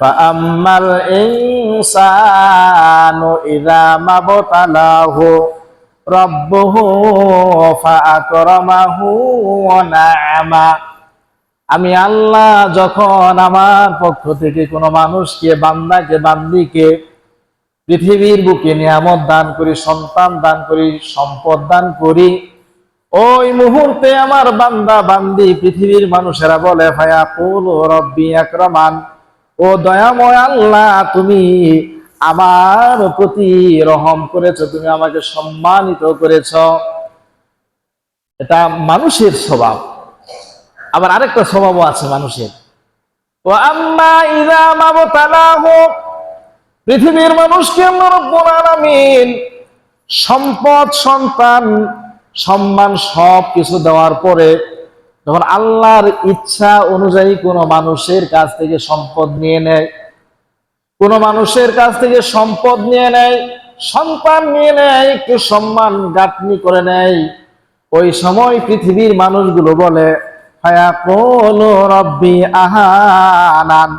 ফাআম্মাল ইনসানু ইযা মাবতালাহু রাব্বুহু ফাআকরামাহু ওয়া না'আমা। আমি আল্লাহ যখন আমার পক্ষ থেকে কোনো মানুষকে, বান্দাকে, বান্দিকে পৃথিবীর বুকে নিয়ামত দান করি, সন্তান দান করি, সম্পদ দান করি, ওই মুহূর্তে আমার বান্দা বান্দি পৃথিবীর মানুষেরা বলে ফায়াকুলু রাব্বি আকরামান, ও দয়াময় আল্লাহ তুমি আমার প্রতি রহম করেছো, তুমি আমাকে সম্মানিত করেছো। এটা মানুষের স্বভাব। আবার আরেকটা স্বভাবও আছে মানুষের। ওয়া আম্মা ইযা মাবতালাহু, পৃথিবীর মানুষকে আল্লাহ রাব্বুল আলামিন সম্পদ, সন্তান, সম্মান সব কিছু দেওয়ার পরে যখন আল্লাহর ইচ্ছা অনুযায়ী কোনো মানুষের কাছ থেকে সম্পদ নিয়ে নেয়, কোনো মানুষের কাছ থেকে সম্পদ নিয়ে নেয়, সন্তান নিয়ে নেয়, একটু সম্মান গাঁটনি করে নেয়, ওই সময় পৃথিবীর মানুষগুলো বলে ফায়াকুলু রাব্বি আহানান,